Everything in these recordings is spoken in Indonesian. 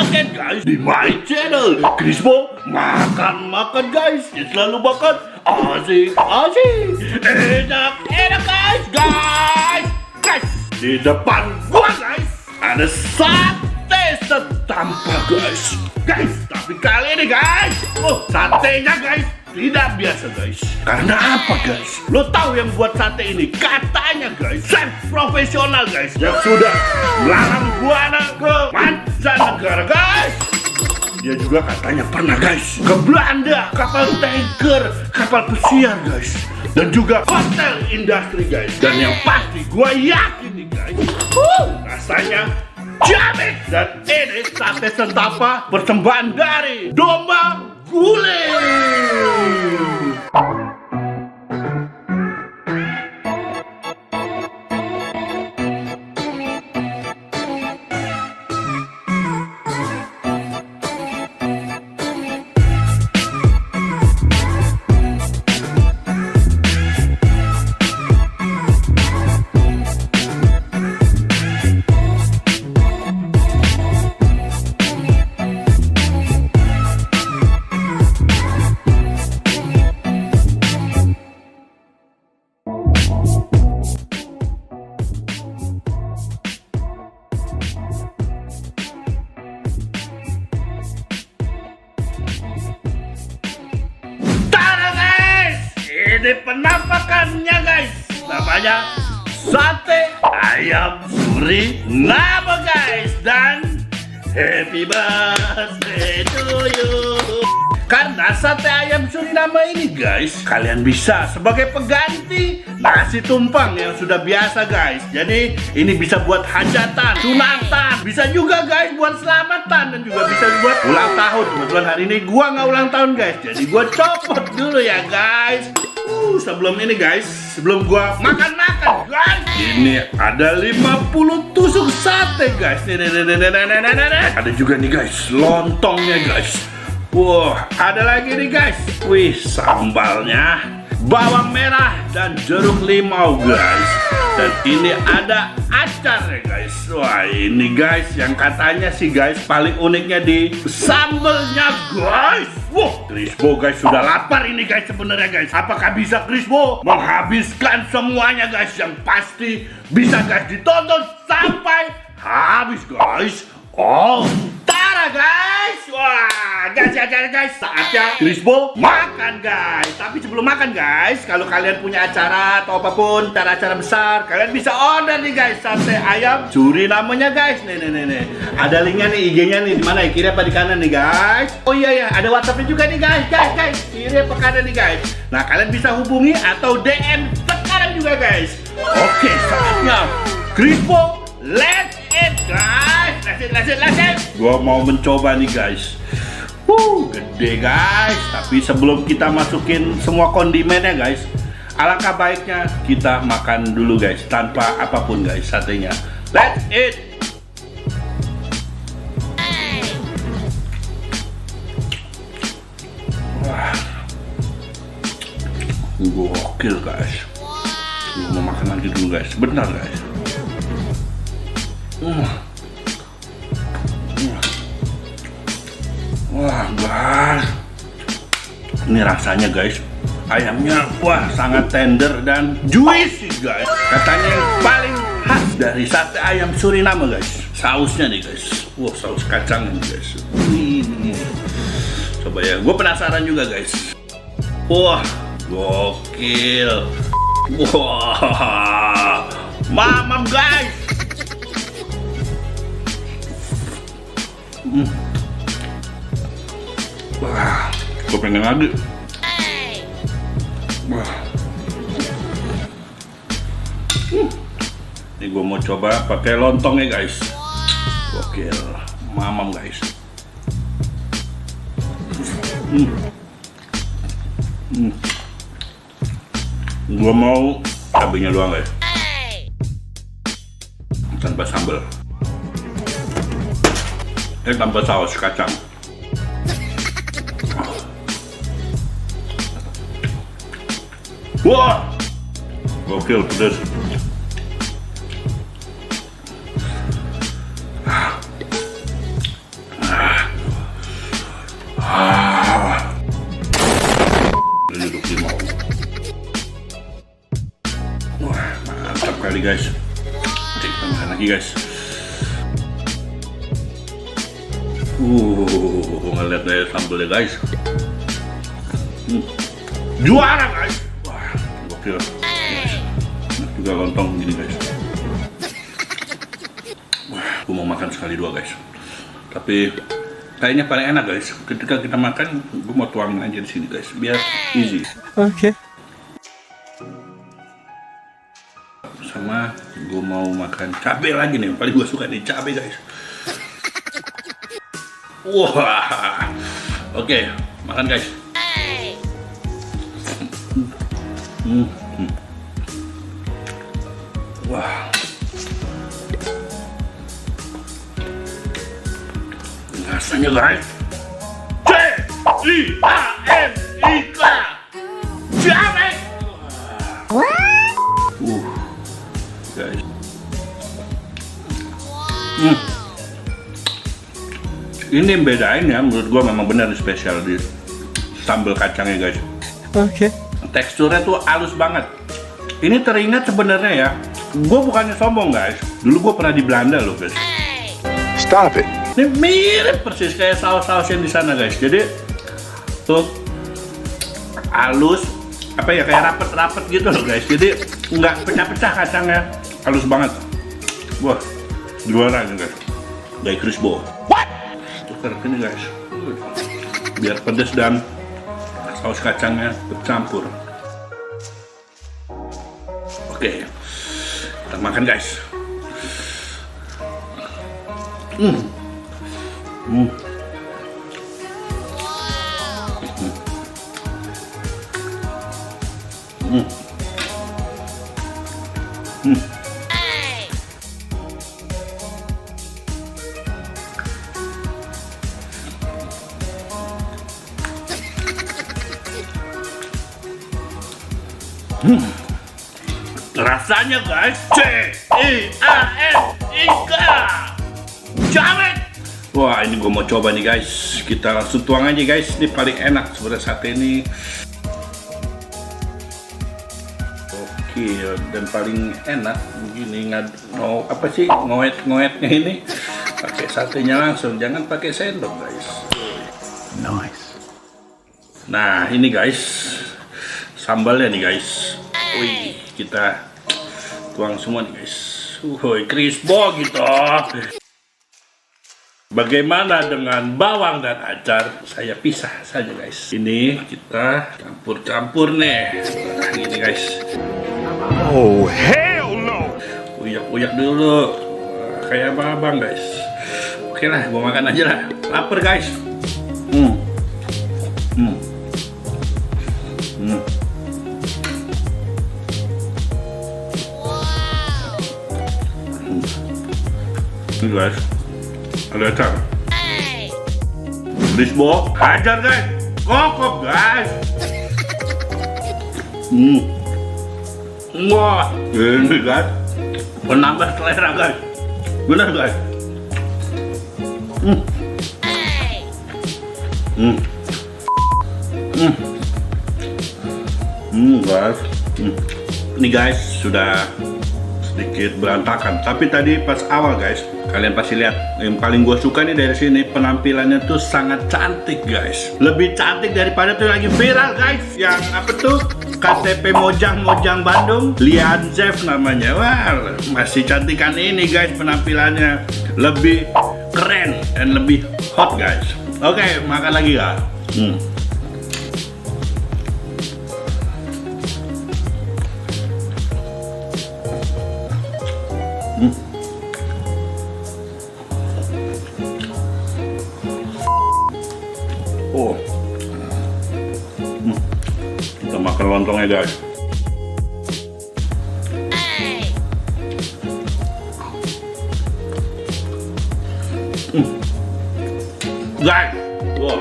kaget guys di my channel. Krispo makan guys, dia selalu makan asik, enak guys. Di depan gua guys ada sate setampah guys. Tapi kali ini guys, satenya guys tidak biasa guys. Karena apa guys? Lo tahu yang buat sate ini katanya guys chef profesional guys yang sudah melarang buana ke mancanegara guys. Dia juga katanya pernah guys ke Belanda, kapal tanker, kapal pesiar guys, dan juga hotel industri guys. Dan yang pasti gua yakin nih guys, rasanya jamin. Dan ini sate sentapa persembahan dari domba guling. Ini penampakannya guys, namanya sate ayam Suriname guys. Dan happy birthday to you. Karena sate ayam Suriname ini guys, kalian bisa sebagai pengganti nasi tumpang yang sudah biasa guys. Jadi ini bisa buat hajatan, sunatan, bisa juga guys buat selamatan, dan juga bisa buat ulang tahun. Kebetulan hari ini gua nggak ulang tahun guys, jadi gua copot dulu ya guys. Sebelum ini guys, sebelum gua makan guys, ini ada 50 tusuk sate guys. Ada juga nih guys lontongnya guys. Wah, ada lagi nih guys. Wih, sambalnya, bawang merah dan jeruk limau guys. Dan ini ada acarnya guys. Wah, ini guys yang katanya sih guys paling uniknya di sambalnya guys. Wah, Krispo guys sudah lapar ini guys sebenarnya guys. Apakah bisa Krispo menghabiskan semuanya guys? Yang pasti bisa guys, ditonton sampai habis guys. Tara guys. Wah, guys, saatnya Krispo makan guys. Tapi sebelum makan guys, kalau kalian punya acara atau apapun, acara besar, kalian bisa order nih guys sate ayam Suriname-nya guys. Nih. Ada linknya nih, IG-nya nih, di mana ya? Kiri apa di kanan nih guys? Oh iya, ada WhatsApp-nya juga nih guys. Kiri apa kanan nih guys? Nah, kalian bisa hubungi atau DM sekarang juga guys. Oke, saatnya Krispo, let's eat guys. Let's eat. Gua mau mencoba nih guys. Gede guys. Tapi sebelum kita masukin semua kondimennya guys, alangkah baiknya kita makan dulu guys, tanpa apapun guys satenya. Let's eat. Wah, gokil guys. Gua mau makan lagi dulu guys, bentar guys. Wah guys, ini rasanya guys, ayamnya wah sangat tender dan juicy guys. Katanya yang paling khas dari sate ayam Suriname guys, sausnya nih guys. Wah, saus kacang ini guys. Coba ya, gue penasaran juga guys. Wah, gokil. Wah, mamam guys. Wah, gue pengen lagi. Wah. Ini gue mau coba pakai lontongnya guys. Gokil, mamam guys. Gue mau cabenya doang guys, tanpa sambal. Tanpa saus kacang. Wah, gokil, pedas. guys. Ngeliat dari sambelnya guys. Juara guys. Wah, gokil. Juga lontong gini guys. Wah, gue mau makan sekali dua guys. Tapi kayaknya paling enak guys. Ketika kita makan, gue mau tuangin aja di sini guys, biar easy. Oke. Sama gue mau makan cabai lagi nih. Paling gue suka nih cabai guys. Wah, oke, makan guys. Wah, rasanya guys, C-I-A-M-I-K, cabai. Guys. Ini bedain ya, menurut gua memang benar spesial di sambal kacangnya guys. Oke. Teksturnya tuh halus banget. Ini teringat sebenarnya ya, gua bukannya sombong guys. Dulu gua pernah di Belanda loh guys. Stop it. Ini mirip persis kayak saus-saus yang di sana guys. Jadi tuh halus, apa ya, kayak rapet-rapet gitu loh guys. Jadi nggak pecah-pecah kacangnya, halus banget. Wah, juara nih guys. Dari Crispo. Ini guys, biar pedas dan saus kacangnya bercampur. Oke, kita makan guys. Rasanya guys, C-I-A-M-I-K, cabai. Wah, ini gue mau coba nih guys. Kita langsung tuang aja guys. Ini paling enak sebenarnya sate ini. Oke, dan paling enak begini, apa sih ngoet-ngoetnya ini. Pakai satenya langsung, jangan pakai sendok guys. Nice. Nah, ini guys, sambalnya nih guys. Wih, kita tuang semua nih guys. Woi, Crispo gitu. Bagaimana dengan bawang dan acar? Saya pisah saja guys. Ini kita campur-campur nih. Nah, ini guys. Oh, hell no. Uyak-uyak dulu. Wah, kayak abang guys. Oke lah, gua makan aja lah. Lapar guys. Ini guys, ada acar. Crispo, hajar guys, kokop guys. Wah, ini guys, menambah selera guys, benar guys. Guys, ini guys sudah sedikit berantakan, tapi tadi pas awal guys, kalian pasti lihat yang paling gue suka nih dari sini, penampilannya tuh sangat cantik guys, lebih cantik daripada tuh lagi viral guys, yang apa tuh KTP Mojang Bandung, Lian Chef namanya. Wah, masih cantikan ini guys, penampilannya lebih keren dan lebih hot guys. Oke, makan lagi ya. Kita makan lontongnya guys. Guys, wow.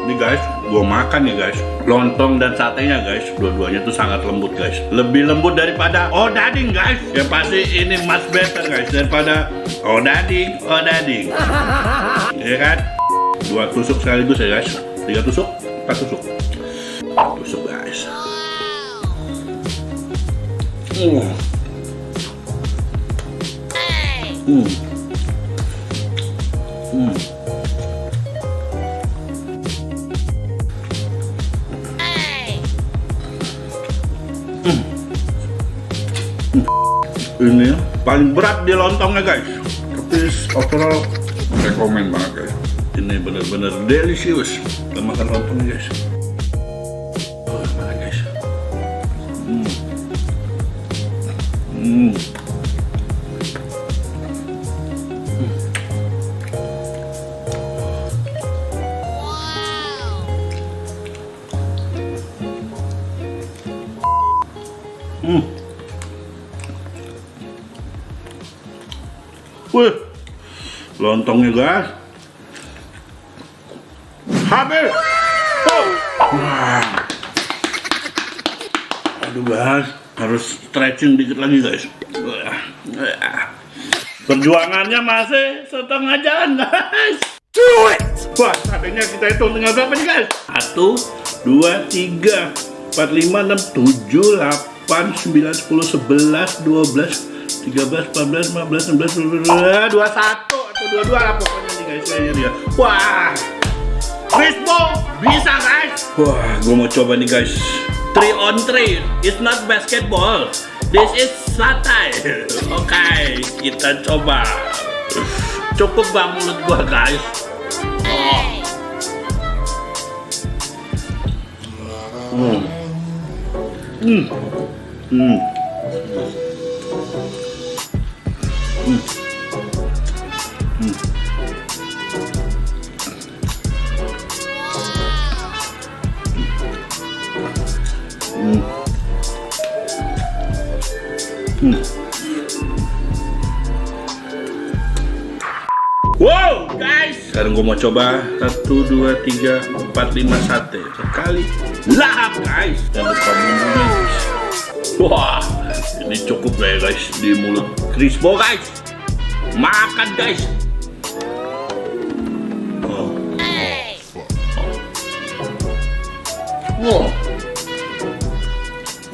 Ini guys, gua makan ya guys, lontong dan satenya guys, dua-duanya tuh sangat lembut guys, lebih lembut daripada odading guys. Yang pasti ini much better guys daripada odading. Ya kan? 2 tusuk sekaligus ya guys, 3 tusuk, 4 tusuk, 4 tusuk guys. Ini paling berat di lontongnya guys, tapi overall Rekomen banget guys. ini benar-benar delicious. Kita makan lontongnya guys. Oh, makan guys. Wih, lontongnya guys, habis. Oh. Wah. Aduh guys, harus stretching dikit lagi guys. Perjuangannya masih setengah jalan guys. Do it. Wah, saatnya kita hitung tinggal berapa nih guys? 1, 2, 3, 4, 5, 6, 7, 8, 9, 10, 11, 12, 13, 14, 15, 16, 21 atau 22 lah pokoknya nih guys kayaknya dia. Wah, Crispo bisa guys. Wah, gue mau coba nih guys. 3 on 3, it's not basketball, this is satay. Oke, kita coba. Cukup bang mulut gue guys. Wow guys, sekarang gue mau coba 1, 2, 3, 4, 5 sate sekali lahap guys. Jangan lupa bumbunya guys. Wah, ini cukup ya guys di mulut Crispo guys. Makan guys.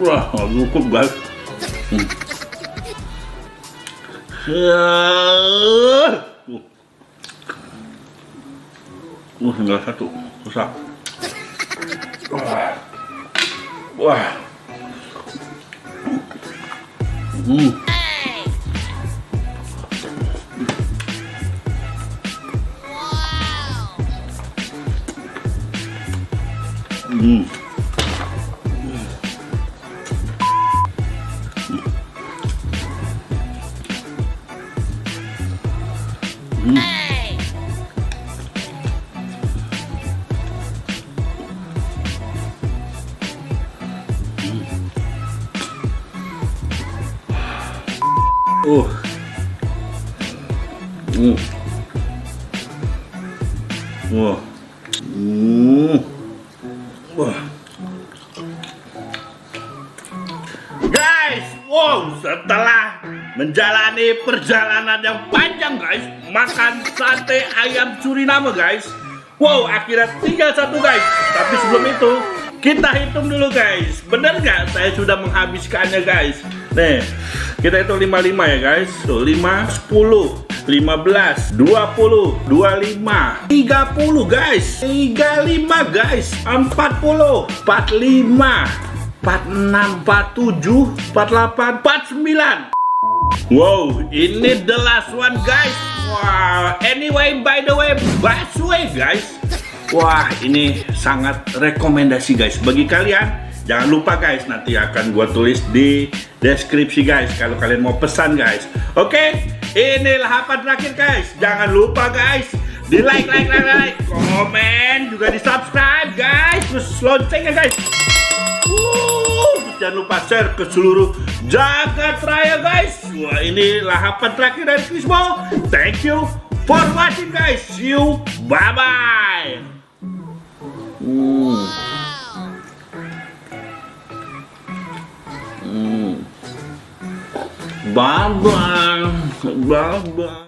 Wah, cukup guys. Tinggal satu, susah. Wah. Wah. Wah. Guys, wow, setelah menjalani perjalanan yang panjang guys, makan sate ayam Suriname guys. Wow, akhirnya tinggal satu guys. Tapi sebelum itu kita hitung dulu guys. Bener nggak saya sudah menghabiskannya guys? Nih, kita hitung 55 ya guys. So 5, 10, 15, 20, 25, 30 guys, 35 guys, 40, 45, 46, 47, 48, 49. Wow, ini the last one guys. Wow, anyway, by the way, busway guys. Wah, ini sangat rekomendasi guys bagi kalian. Jangan lupa guys, nanti akan gua tulis di deskripsi guys kalau kalian mau pesan guys. Oke, ini lahapan terakhir guys. Jangan lupa guys, di like, komen, juga di subscribe guys, terus loncengnya guys. Jangan lupa share ke seluruh jagat raya guys. Wah, ini lahapan terakhir dari Crispo. Thank you for watching guys. See you, bye bye. Bye bye. Bye bye.